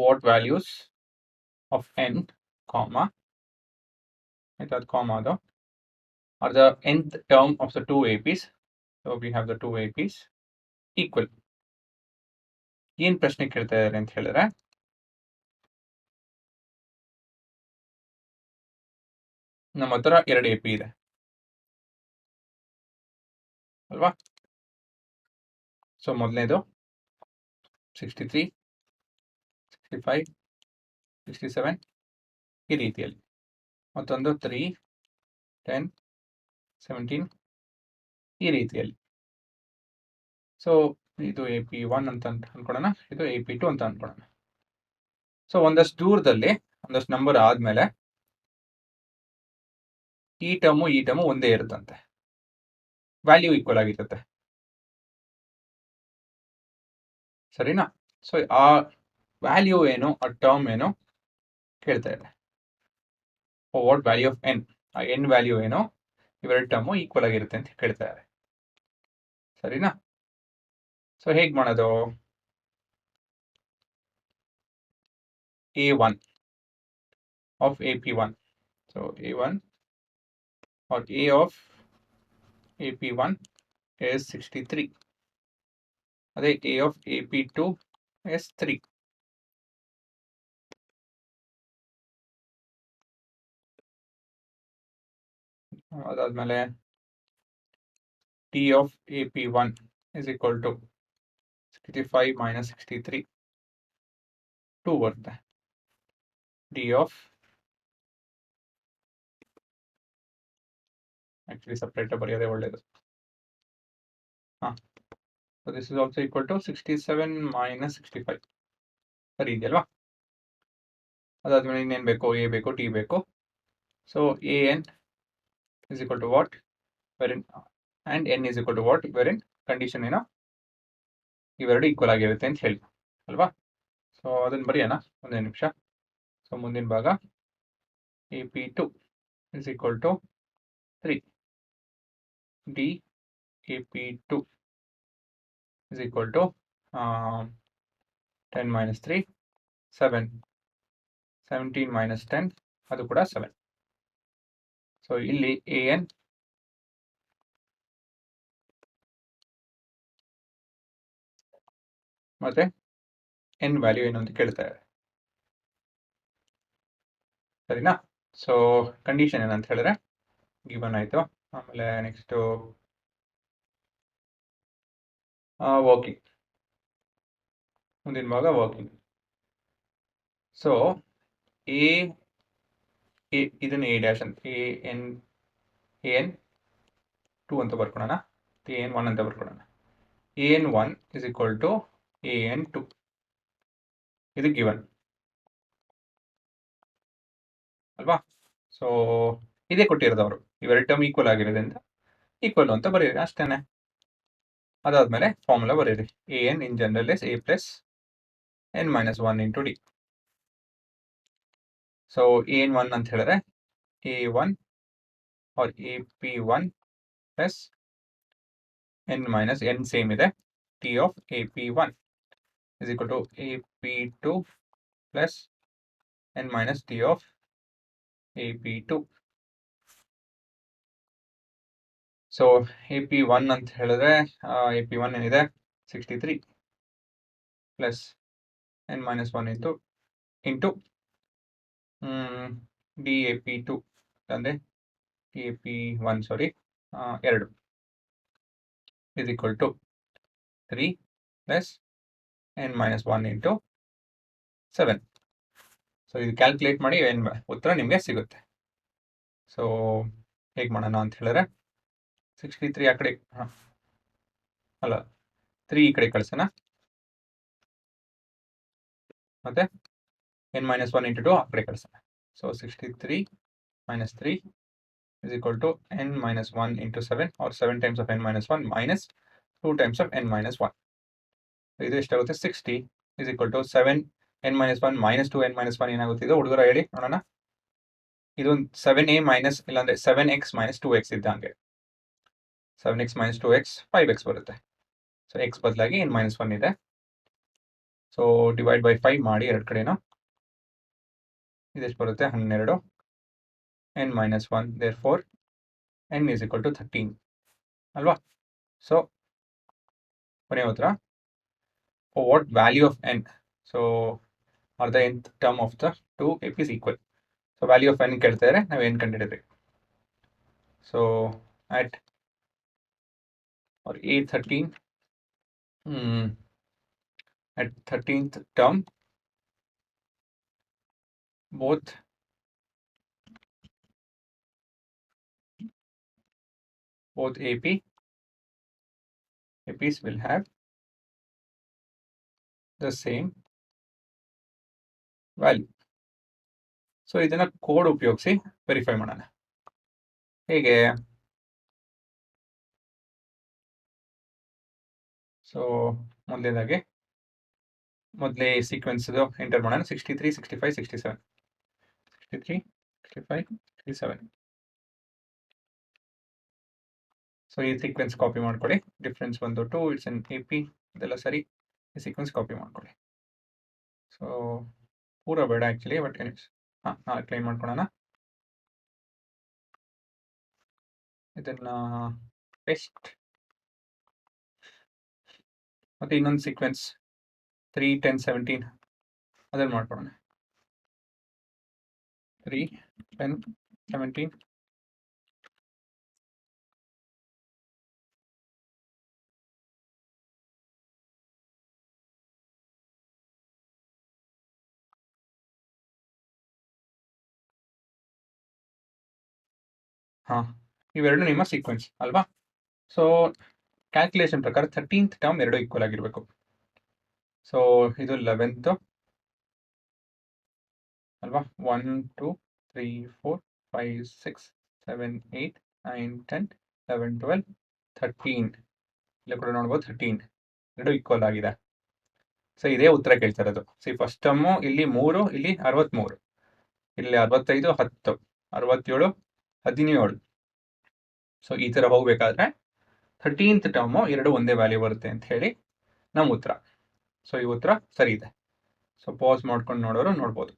what values of n, comma, that comma though, are the nth term of the two APs. So we have the two APs equal. ಏನ್ ಪ್ರಶ್ನೆ ಕೇಳ್ತಾ ಇದ್ದಾರೆ ಅಂತ ಹೇಳಿದ್ರೆ, ನಮ್ಮ ಹತ್ರ ಎರಡು AP ಇದೆ ಅಲ್ವಾ? ಸೊ ಮೊದಲನೇದು 63, 65, 67 ಈ ರೀತಿಯಲ್ಲಿ, ಮತ್ತೊಂದು 3, 10, 17 ಈ ರೀತಿಯಲ್ಲಿ. ಸೊ ಇದು AP1 ಅಂತ ಅನ್ಕೊಳ್ಳೋಣ, ಇದು AP2 ಅಂತ ಅನ್ಕೊಳ್ಳೋಣ. ಸೊ ಒಂದಷ್ಟು ದೂರದಲ್ಲಿ ಒಂದಷ್ಟು ನಂಬರ್ ಆದ್ಮೇಲೆ ಈ ಟರ್ಮು ಒಂದೇ ಇರುತ್ತಂತೆ, ವ್ಯಾಲ್ಯೂ ಈಕ್ವಲ್ ಆಗಿರುತ್ತೆ, ಸರಿನಾ? ಸೊ ಆ ವ್ಯಾಲ್ಯೂ ಏನು, ಆ ಟರ್ಮ್ ಏನು ಕೇಳ್ತಾ ಇದೆ. ವಾಟ್ ವ್ಯಾಲ್ಯೂ ಆಫ್ ಎನ್, ಆ ಎನ್ ವ್ಯಾಲ್ಯೂ ಏನು, ಇವೆರಡು ಟರ್ಮು ಈಕ್ವಲ್ ಆಗಿರುತ್ತೆ ಅಂತ ಕೇಳ್ತಾ ಇದ್ದಾರೆ, ಸರಿನಾ? ಸೊ ಹೇಗೆ ಮಾಡೋದು? A1 of AP1, so A1 or A of AP1 is 63, ಅದೇ A of AP2 is 3. ಅದಾದ್ಮೇಲೆ T of AP1 is equal to 65 minus 63, 2 ಬರುತ್ತೆ. D of, actually separate ಬರೆಯೋದೇ ಒಳ್ಳೇದು. So this is also equal to 67 minus 65, ಸರಿ ಇದೆಯಲ್ವಾ? ಅದಾದ್ಮೇಲೆ ಇನ್ನೇನು ಬೇಕು? A ಬೇಕು, T ಬೇಕು. So AN is equal to what, wherein, and N is equal to what, wherein condition ಏನೋ ಇವೆರಡು ಈಕ್ವಲ್ ಆಗಿರುತ್ತೆ ಅಂತ ಹೇಳಿ ಅಲ್ವಾ? ಸೊ ಅದನ್ನು ಬರೆಯೋಣ ಒಂದೇ ನಿಮಿಷ. ಸೊ ಮುಂದಿನ ಭಾಗ AP2 is equal to 3, D AP2 is equal to 10 minus 3, 7, 17 minus 10, ಅದು ಕೂಡ 7. ಸೊ ಇಲ್ಲಿ AN ಮತ್ತೆ ಎನ್ ವ್ಯಾಲ್ಯೂ ಏನು ಅಂತ ಕೇಳ್ತಾ ಇದೆ, ಸರಿನಾ? ಸೊ ಕಂಡೀಷನ್ ಏನಂತ ಹೇಳಿದ್ರೆ ಗಿವನ್ ಆಯಿತು. ಆಮೇಲೆ ನೆಕ್ಸ್ಟು ವರ್ಕಿಂಗ್, ಮುಂದಿನ ಭಾಗ ವರ್ಕಿಂಗ್. ಸೊ ಇದನ್ನು A ಡ್ಯಾಶ್ ಅಂತ AN2 ಅಂತ ಬರ್ಕೊಳ್ಳೋಣ, AN1 ಅಂತ ಬರ್ಕೊಳ್ಳೋಣ. AN1 is equal to AN2, ಇದು ಗಿವನ್ ಅಲ್ವಾ? ಸೊ ಇದೇ ಕೊಟ್ಟಿರೋದವರು, ಇವೆರಡು ಟರ್ಮ್ ಈಕ್ವಲ್ ಆಗಿರೋದ್ರಿಂದ ಈಕ್ವಲ್ ಅಂತ ಬರೀರಿ ಅಷ್ಟೇನೆ. ಅದಾದ್ಮೇಲೆ ಫಾರ್ಮುಲಾ ಬರೀರಿ, AN in general is A plus N minus 1 into D. So AN1 ಅಂತ ಹೇಳಿದ್ರೆ A1 or AP1 plus N minus N same ಇದೆ, T of AP1 is equal to AP2 plus N minus T of AP2. So AP1 ಅಂತ ಹೇಳಿದ್ರೆ AP1 ಏನಿದೆ 63 plus N minus 1 into DAP2 ಅಂದರೆ DAP1 sorry 2 is equal to 3 plus N minus 1 into 7. So ಇದು calculate ಮಾಡಿ ಉತ್ತರ ನಿಮಗೆ ಸಿಗುತ್ತೆ. So ಹೇಗೆ ಮಾಡೋಣ ಅಂತ ಹೇಳಿದ್ರೆ 63 ಆ ಕಡೆ ಅಲ್ಲ 3 ಈ ಕಡೆ ಕಳಿಸೋಣ, ಮತ್ತೆ N minus 1 into 2 ಆ ಕಡೆ ಕಳಿಸೋಣ. So 63 minus 3 is equal to N minus 1 into 7 or 7 times of N minus 1 minus 2 times of N minus 1. ಇದು ಎಷ್ಟಾಗುತ್ತೆ? 60 is equal to 7 N minus 1 minus 2 N minus 1 ಏನಾಗುತ್ತೆ? ಇದು ಹುಡುಗರ ಹೇಳಿ ನೋಡೋಣ. ಇದು 7a ಮೈನಸ್ ಇಲ್ಲಾಂದ್ರೆ 7x minus 2x ಇದ್ದಂಗೆ, 7x minus 2x 5x ಬರುತ್ತೆ. ಸೊ x ಬದಲಾಗಿ N minus 1 ಇದೆ. ಸೊ ಡಿವೈಡ್ ಬೈ 5 ಮಾಡಿ ಎರಡು ಕಡೆನೂ ಇದೆಷ್ಟು ಬರುತ್ತೆ 12 n minus 1 therefore n is equal to 13 ಅಲ್ವಾ. ಸೊ ಕೊನೆಯ ಉತ್ತರ for what value of n so or the nth term of the two AP is equal. So value of n ಕೇಳ್ತಾ ಇದ್ರೆ ನಾವು n ಕಂಡುಹಿಡಿಬೇಕು. So at or A13 at 13th term both APs will have the same value. So ಇದನ್ನ code ಉಪಯೋಗಿಸಿ verify ಮಾಡೋಣ. ಹೇಗೆ? So ಮೊದಲನೇದಾಗಿ ಮೊದಲೇ ಸೀಕ್ವೆನ್ಸ್ ಎಂಟರ್ ಮಾಡೋಣ. 63 65 67 63 65 67. ಸೊ ಈ ಸೀಕ್ವೆನ್ಸ್ ಕಾಪಿ ಮಾಡ್ಕೊಳ್ಳಿ. ಡಿಫ್ರೆನ್ಸ್ ಬಂದು 2 ಇಟ್ಸ್ ಎನ್ AP ಇದೆಲ್ಲ ಸರಿ. ಈ ಸೀಕ್ವೆನ್ಸ್ ಕಾಪಿ ಮಾಡ್ಕೊಳ್ಳಿ. ಸೊ ಪೂರ ಬೇಡ ಆ್ಯಕ್ಚುಲಿ, ಬಟ್ ಎನಿಸ್ ಕ್ಲೈಮ್ ಮಾಡ್ಕೊಳ್ಳೋಣ. ಇದನ್ನ ಪೇಸ್ಟ್ ಮತ್ತೆ ಇನ್ನೊಂದು ಸೀಕ್ವೆನ್ಸ್ 3 10 17 ಅದನ್ನು ಮಾಡ್ಕೊಳ್ಳೋಣ. 3 10 17 ಇವೆರಡು ನಿಮ್ಮ ಸೀಕ್ವೆನ್ಸ್ ಅಲ್ವಾ. ಸೊ ಕ್ಯಾಲ್ಕುಲೇಷನ್ ಪ್ರಕಾರ 13th ಟರ್ಮ್ ಎರಡು ಈಕ್ವಲ್ ಆಗಿರಬೇಕು. ಸೊ ಇದು 11th ಅಲ್ವಾ. 1 2 3 4 5 6 7 8 9 10 11 12 13 ಇಲ್ಲಿ ಕೂಡ ನೋಡ್ಬೋದು 13 ಎರಡು ಈಕ್ವಲ್ ಆಗಿದೆ. ಸೊ ಇದೇ ಉತ್ತರ ಕೇಳ್ತಾ ಇರೋದು. ಫಸ್ಟ್ ಟರ್ಮು ಇಲ್ಲಿ 3, ಇಲ್ಲಿ 63, ಇಲ್ಲಿ 65 10 67 17. ಸೊ ಈ ಥರ ಹೋಗ್ಬೇಕಾದ್ರೆ 13th ಟರ್ಮು ಎರಡು ಒಂದೇ ವ್ಯಾಲ್ಯೂ ಬರುತ್ತೆ ಅಂತ ಹೇಳಿ ನಮ್ಮ ಉತ್ತರ. ಸೊ ಈ ಉತ್ತರ ಸರಿ ಇದೆ. ಸೊ ಪಾಸ್ ಮಾಡ್ಕೊಂಡು ನೋಡೋರು ನೋಡ್ಬೋದು.